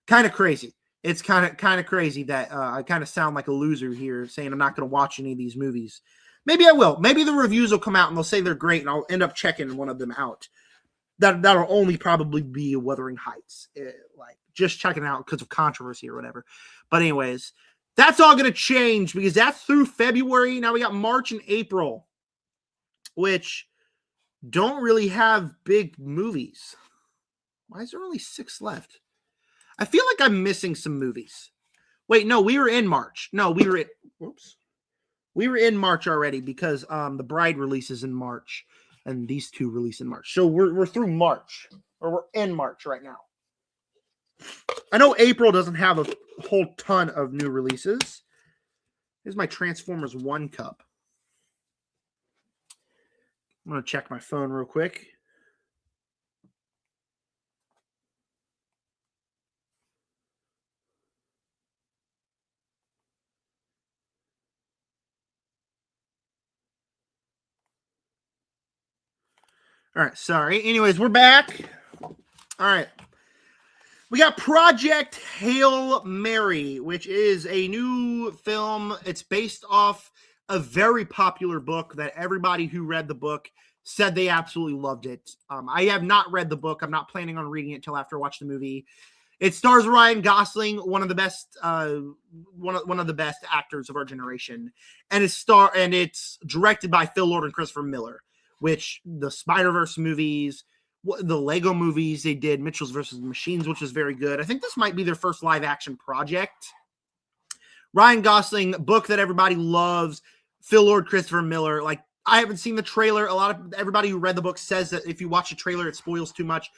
A: Kind of crazy. It's kind of crazy that I kind of sound like a loser here saying I'm not going to watch any of these movies. Maybe I will. Maybe the reviews will come out and they'll say they're great, and I'll end up checking one of them out. That'll only probably be Wuthering Heights, like just checking it out because of controversy or whatever. But anyways, that's all going to change because that's through February. Now we got March and April, which don't really have big movies. Why is there only 6 left? I feel like I'm missing some movies. Wait, no, we were in March. No, we were in. Whoops. We were in March already because the Bride releases in March, and these two release in March. So we're through March, or we're in March right now. I know April doesn't have a whole ton of new releases. Here's my Transformers 1 cup. I'm going to check my phone real quick. All right, sorry. Anyways, we're back. All right. We got Project Hail Mary, which is a new film. It's based off a very popular book that everybody who read the book said they absolutely loved it. I have not read the book. I'm not planning on reading it until after I watch the movie. It stars Ryan Gosling, one of the best actors of our generation, and it's directed by Phil Lord and Christopher Miller, which the Spider-Verse movies, the Lego movies they did, Mitchell's versus the Machines, which was very good. I think this might be their first live action project. Ryan Gosling, book that everybody loves. Phil Lord, Christopher Miller. Like, I haven't seen the trailer. Everybody who read the book says that if you watch the trailer, it spoils too much.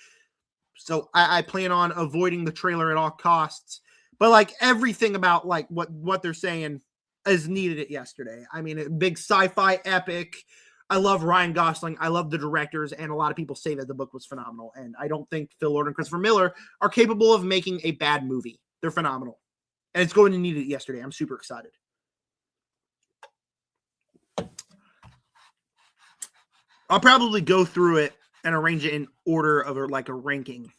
A: So I plan on avoiding the trailer at all costs. But like everything about like what they're saying is needed it yesterday. I mean, a big sci-fi epic. I love Ryan Gosling. I love the directors, and a lot of people say that the book was phenomenal. And I don't think Phil Lord and Christopher Miller are capable of making a bad movie. They're phenomenal. And it's going to need it yesterday. I'm super excited. I'll probably go through it and arrange it in order of like a ranking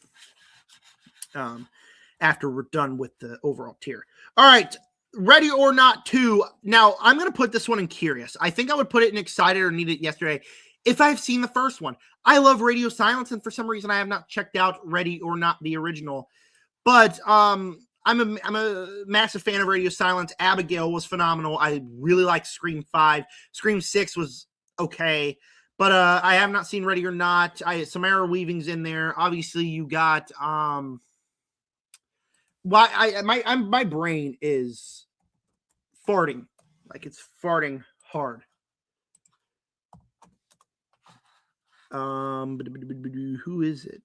A: after we're done with the overall tier. All right. Ready or Not 2. Now, I'm going to put this one in curious. I think I would put it in excited or need it yesterday if I've seen the first one. I love Radio Silence, and for some reason I have not checked out Ready or Not, the original. But I'm a massive fan of Radio Silence. Abigail was phenomenal. I really liked Scream 5. Scream 6 was okay. But I have not seen Ready or Not. Samara Weaving's in there. Obviously, you got my brain is farting. Like, it's farting hard. Who is it?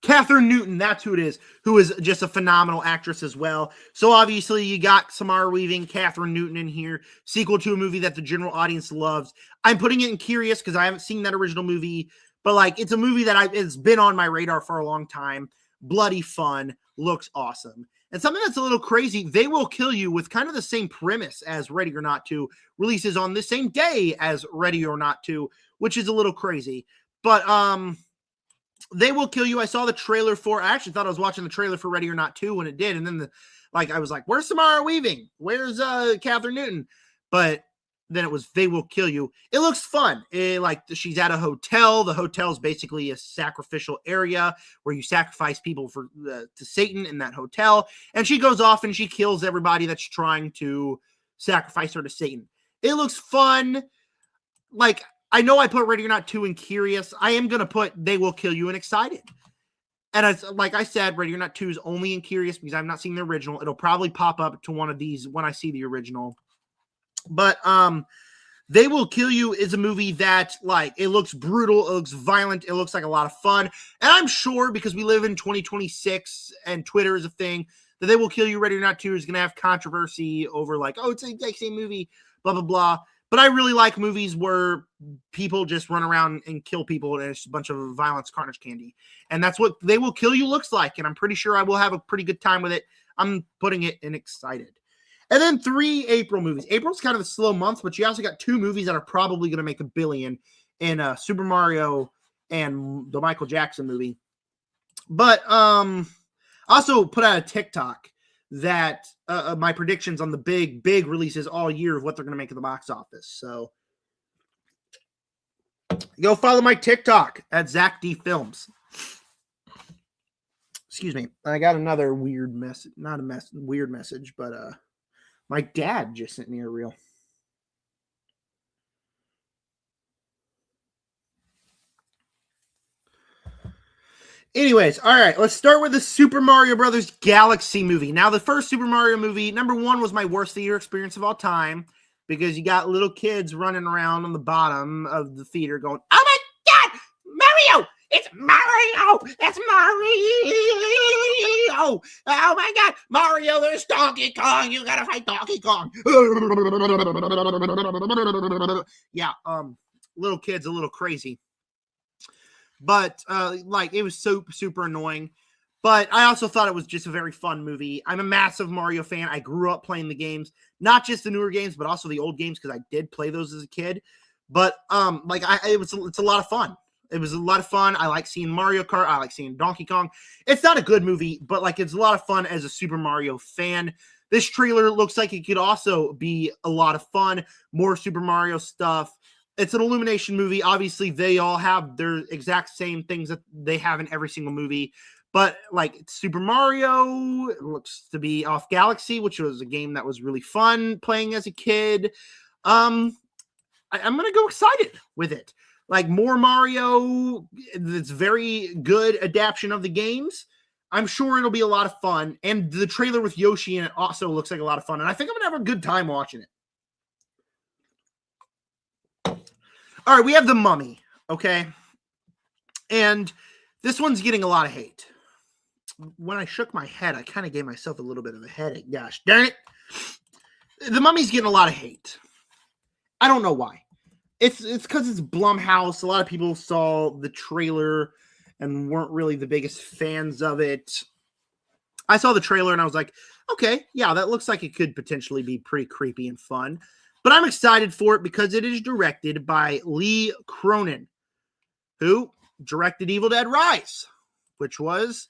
A: Kathryn Newton, that's who it is, who is just a phenomenal actress as well. So obviously you got Samara Weaving, Kathryn Newton in here, sequel to a movie that the general audience loves. I'm putting it in curious because I haven't seen that original movie, but like it's a movie that it's been on my radar for a long time. Bloody fun, looks awesome. And something that's a little crazy, They Will Kill You, with kind of the same premise as Ready or Not 2, releases on the same day as Ready or Not 2, which is a little crazy. But They Will Kill You, I saw the trailer for. I actually thought I was watching the trailer for Ready or Not 2 when it did, and then I was like, where's Samara Weaving? Where's Kathryn Newton? But then it was They Will Kill You. It looks fun. She's at a hotel. The hotel is basically a sacrificial area where you sacrifice people to Satan in that hotel. And she goes off and she kills everybody that's trying to sacrifice her to Satan. It looks fun. Like, I know I put Ready or Not 2 in curious. I am going to put They Will Kill You in excited. And as like I said, Ready or Not 2 is only in curious because I've not seen the original. It'll probably pop up to one of these when I see the original. But They Will Kill You is a movie that, like, it looks brutal, it looks violent, it looks like a lot of fun. And I'm sure, because we live in 2026 and Twitter is a thing, that They Will Kill You, Ready or Not 2 is going to have controversy over, like, oh, it's the exact same movie, blah, blah, blah. But I really like movies where people just run around and kill people and it's a bunch of violence, carnage candy. And that's what They Will Kill You looks like. And I'm pretty sure I will have a pretty good time with it. I'm putting it in excited. And then 3 April movies. April's kind of a slow month, but you also got 2 movies that are probably going to make $1 billion in Super Mario and the Michael Jackson movie. But also put out a TikTok that my predictions on the big releases all year of what they're going to make at the box office. So go follow my TikTok at Zach D Films. Excuse me. I got another weird message. Not a weird message, but my dad just sent me a reel. Anyways, all right, let's start with the Super Mario Brothers Galaxy movie. Now, the first Super Mario movie, number one, was my worst theater experience of all time because you got little kids running around on the bottom of the theater going, "Oh my God, Mario! It's Mario! It's Mario! Oh my God, Mario! There's Donkey Kong! You gotta fight Donkey Kong!" Yeah, little kids a little crazy. But like it was so super annoying. But I also thought it was just a very fun movie. I'm a massive Mario fan. I grew up playing the games, not just the newer games, but also the old games because I did play those as a kid. But it's a lot of fun. It was a lot of fun. I like seeing Mario Kart. I like seeing Donkey Kong. It's not a good movie, but like it's a lot of fun as a Super Mario fan. This trailer looks like it could also be a lot of fun. More Super Mario stuff. It's an Illumination movie. Obviously, they all have their exact same things that they have in every single movie. But like Super Mario, it looks to be off Galaxy, which was a game that was really fun playing as a kid. I'm gonna go excited with it. Like more Mario, it's very good adaptation of the games. I'm sure it'll be a lot of fun. And the trailer with Yoshi in it also looks like a lot of fun. And I think I'm gonna have a good time watching it. All right, we have The Mummy, okay? And this one's getting a lot of hate. When I shook my head, I kind of gave myself a little bit of a headache. Gosh darn it. The Mummy's getting a lot of hate. I don't know why. It's because it's Blumhouse. A lot of people saw the trailer and weren't really the biggest fans of it. I saw the trailer and I was like, okay, yeah, that looks like it could potentially be pretty creepy and fun. But I'm excited for it because it is directed by Lee Cronin, who directed Evil Dead Rise, which was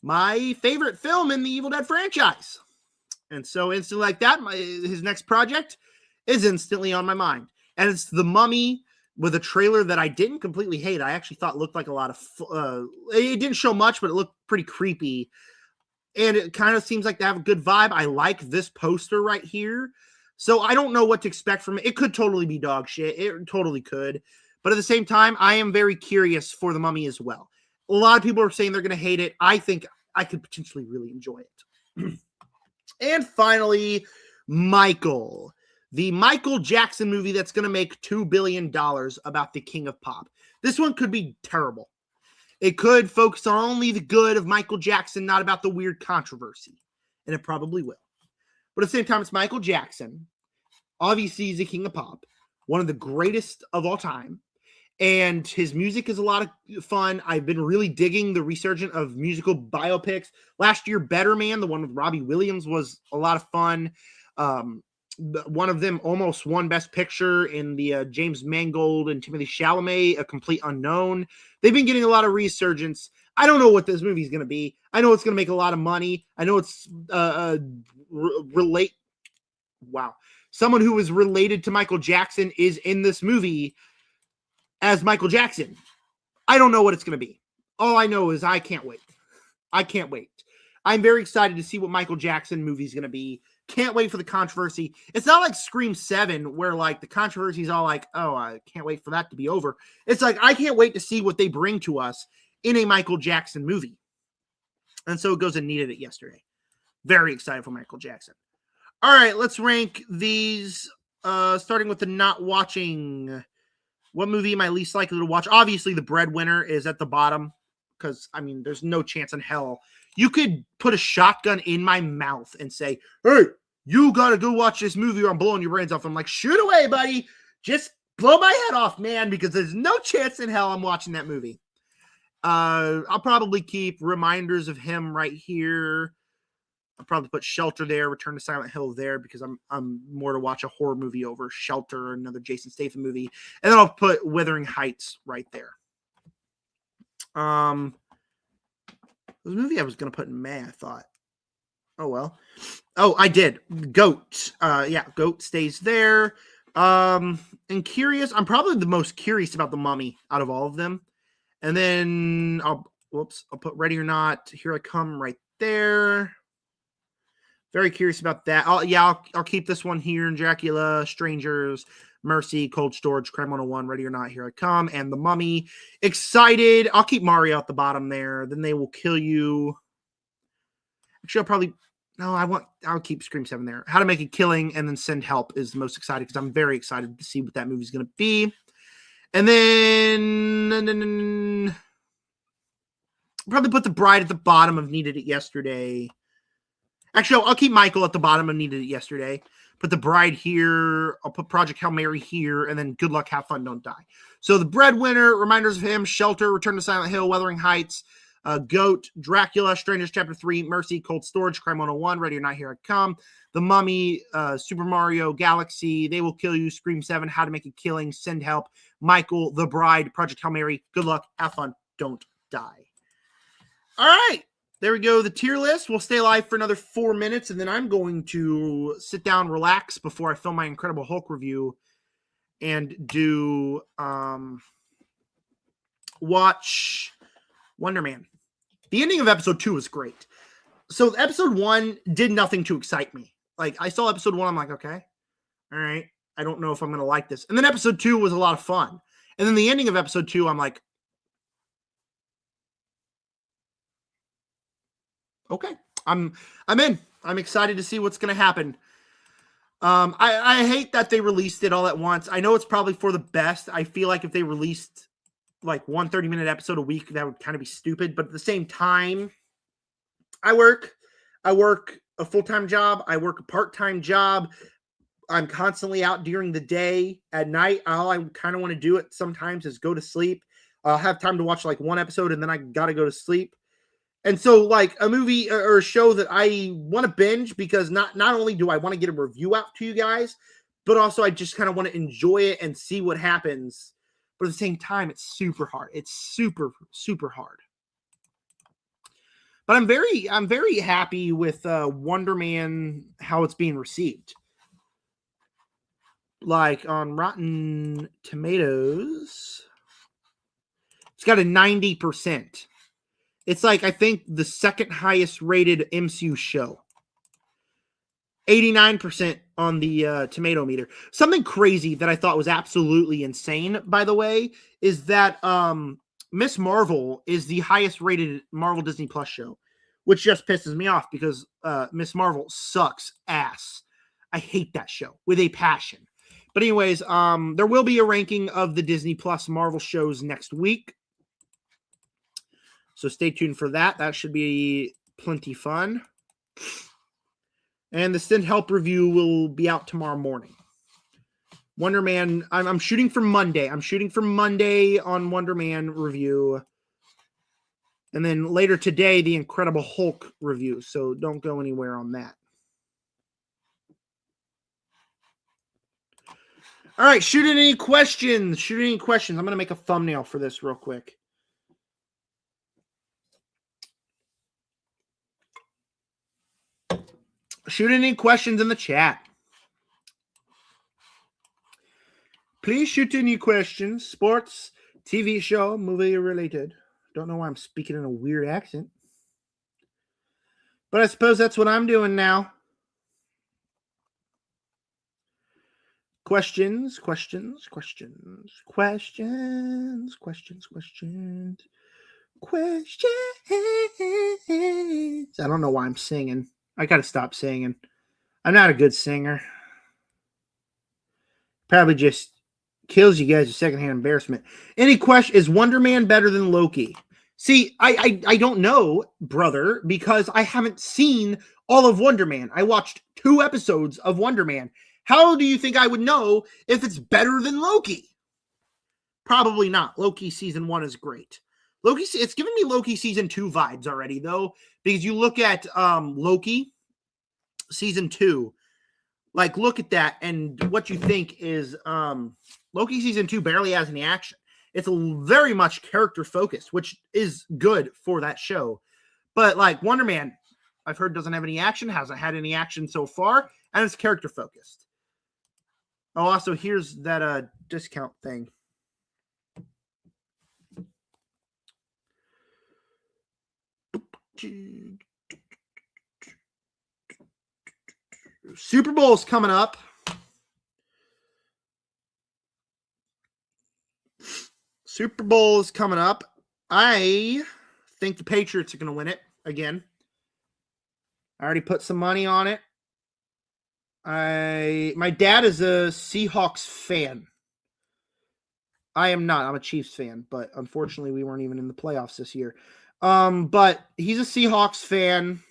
A: my favorite film in the Evil Dead franchise. And so instantly like that, his next project is instantly on my mind. And it's The Mummy with a trailer that I didn't completely hate. I actually thought looked like a lot of it didn't show much, but it looked pretty creepy. And it kind of seems like they have a good vibe. I like this poster right here. So I don't know what to expect from it. It could totally be dog shit. It totally could. But at the same time, I am very curious for The Mummy as well. A lot of people are saying they're going to hate it. I think I could potentially really enjoy it. And finally, Michael. The Michael Jackson movie that's going to make $2 billion about the King of Pop. This one could be terrible. It could focus on only the good of Michael Jackson, not about the weird controversy. And it probably will. But at the same time, it's Michael Jackson. Obviously, he's the King of Pop. One of the greatest of all time. And his music is a lot of fun. I've been really digging the resurgence of musical biopics. Last year, Better Man, the one with Robbie Williams, was a lot of fun. One of them almost won Best Picture in the James Mangold and Timothée Chalamet, A Complete Unknown. They've been getting a lot of resurgence. I don't know what this movie is going to be. I know it's going to make a lot of money. I know it's someone who is related to Michael Jackson is in this movie as Michael Jackson. I don't know what it's going to be. All I know is I can't wait. I can't wait. I'm very excited to see what Michael Jackson movie is going to be. Can't wait for the controversy. It's not like Scream 7 where like the controversy is all like, oh, I can't wait for that to be over. It's like, I can't wait to see what they bring to us in a Michael Jackson movie. And so it goes and needed it yesterday. Very excited for Michael Jackson. All right, let's rank these, starting with the not watching. What movie am I least likely to watch? Obviously, The Breadwinner is at the bottom because, I mean, there's no chance in hell. You could put a shotgun in my mouth and say, hey, you got to go watch this movie or I'm blowing your brains off. I'm like, shoot away, buddy. Just blow my head off, man, because there's no chance in hell I'm watching that movie. I'll probably keep Reminders of Him right here. I'll probably put Shelter there, Return to Silent Hill there, because I'm more to watch a horror movie over Shelter, another Jason Statham movie. And then I'll put Wuthering Heights right there. The movie I was going to put in May, I thought. Oh, well. Oh, I did. Goat. Goat stays there. And Curious. I'm probably the most curious about The Mummy out of all of them. And then I'll put Ready or Not, Here I Come right there. Very curious about that. I'll keep this one here in Dracula, Strangers, Mercy, Cold Storage, Crime 101, Ready or Not, Here I Come, and The Mummy. Excited. I'll keep Mario at the bottom there. Then They Will Kill You. Actually, I'll probably... No, I'll keep Scream 7 there. How to Make a Killing and then Send Help is the most exciting because I'm very excited to see what that movie's going to be. And then probably put The Bride at the bottom of Needed It Yesterday. Actually, I'll keep Michael at the bottom of Needed It Yesterday. Put The Bride here. I'll put Project Hail Mary here. And then Good Luck, Have Fun, Don't Die. So The Breadwinner, Reminders of Him, Shelter, Return to Silent Hill, Wuthering Heights, Goat, Dracula, Strangers Chapter 3, Mercy, Cold Storage, Crime 101, Ready or Not, Here I Come, The Mummy, Super Mario Galaxy, They Will Kill You, Scream 7, How to Make a Killing, Send Help, Michael, The Bride, Project Hail Mary, Good Luck, Have Fun, Don't Die. All right, there we go, the tier list. We'll stay live for another 4 minutes, and then I'm going to sit down, relax before I film my Incredible Hulk review and do watch Wonder Man. The ending of episode 2 was great. So episode 1 did nothing to excite me. Like, I saw episode 1, I'm like, okay, all right, I don't know if I'm going to like this. And then episode 2 was a lot of fun. And then the ending of episode 2, I'm like, okay, I'm in. I'm excited to see what's going to happen. I hate that they released it all at once. I know it's probably for the best. I feel like if they released like one 30-minute episode a week, that would kind of be stupid. But at the same time, I work a full-time job. I work a part-time job. I'm constantly out during the day. At night, all I kind of want to do it sometimes is go to sleep. I'll have time to watch like one episode and then I got to go to sleep. And so like a movie or a show that I want to binge because not only do I want to get a review out to you guys, but also I just kind of want to enjoy it and see what happens. But at the same time, it's super hard. It's super, super hard. But I'm very happy with Wonder Man, how it's being received. Like on Rotten Tomatoes, it's got a 90%. It's like, I think, the second highest rated MCU show. 89% on the tomato meter. Something crazy that I thought was absolutely insane, by the way, is that Miss Marvel is the highest rated Marvel Disney Plus show, which just pisses me off because Miss Marvel sucks ass. I hate that show with a passion. But anyways, there will be a ranking of the Disney Plus Marvel shows next week. So stay tuned for that. That should be plenty fun. And the Send Help review will be out tomorrow morning. Wonder Man, I'm shooting for Monday. I'm shooting for Monday on Wonder Man review. And then later today, the Incredible Hulk review. So don't go anywhere on that. All right, shoot in any questions. Shoot in any questions. I'm going to make a thumbnail for this real quick. Shoot any questions in the chat. Please shoot any questions. Sports, TV show, movie related. Don't know why I'm speaking in a weird accent. But I suppose that's what I'm doing now. Questions. I don't know why I'm singing. I gotta stop singing. I'm not a good singer. Probably just kills you guys with secondhand embarrassment. Any question? Is Wonder Man better than Loki? See, I don't know, brother, because I haven't seen all of Wonder Man. I watched 2 episodes of Wonder Man. How do you think I would know if it's better than Loki? Probably not. Loki season 1 is great. It's giving me Loki season 2 vibes already, though, because you look at Loki season 2, like look at that, and what you think is Loki season 2 barely has any action. It's very much character focused, which is good for that show. But like Wonder Man, I've heard doesn't have any action, hasn't had any action so far, and it's character focused. Oh, also here's that discount thing. Super Bowl's coming up. Super Bowl is coming up. I think the Patriots are going to win it again. I already put some money on it. My dad is a Seahawks fan. I am not. I'm a Chiefs fan, but unfortunately we weren't even in the playoffs this year. But he's a Seahawks fan.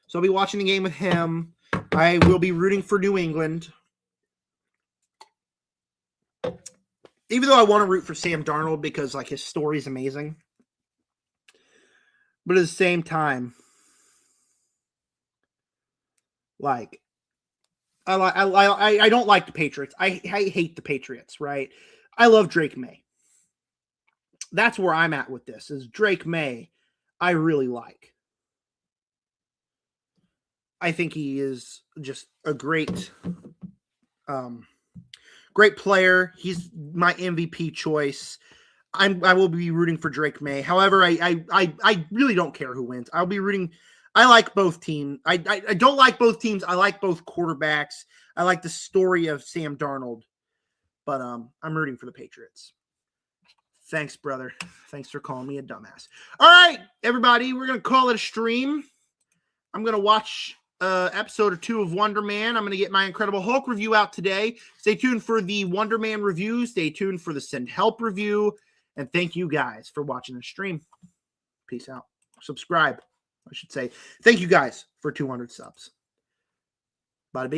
A: So I'll be watching the game with him. I will be rooting for New England. Even though I want to root for Sam Darnold because like his story is amazing. But at the same time, like I don't like the Patriots. I hate the Patriots, right? I love Drake May. That's where I'm at with this. Is Drake May I really like. I think he is just a great great player. He's my MVP choice. I will be rooting for Drake May. However, I really don't care who wins. I'll be rooting. I like both teams. I don't like both teams. I like both quarterbacks. I like the story of Sam Darnold, but I'm rooting for the Patriots. Thanks, brother. Thanks for calling me a dumbass. All right, everybody, we're gonna call it a stream. I'm gonna watch episode or 2 of Wonder Man. I'm gonna get my Incredible Hulk review out today. Stay tuned for the Wonder Man review. Stay tuned for the Send Help review. And thank you guys for watching the stream. Peace out. Subscribe, I should say. Thank you guys for 200 subs. Bada bing.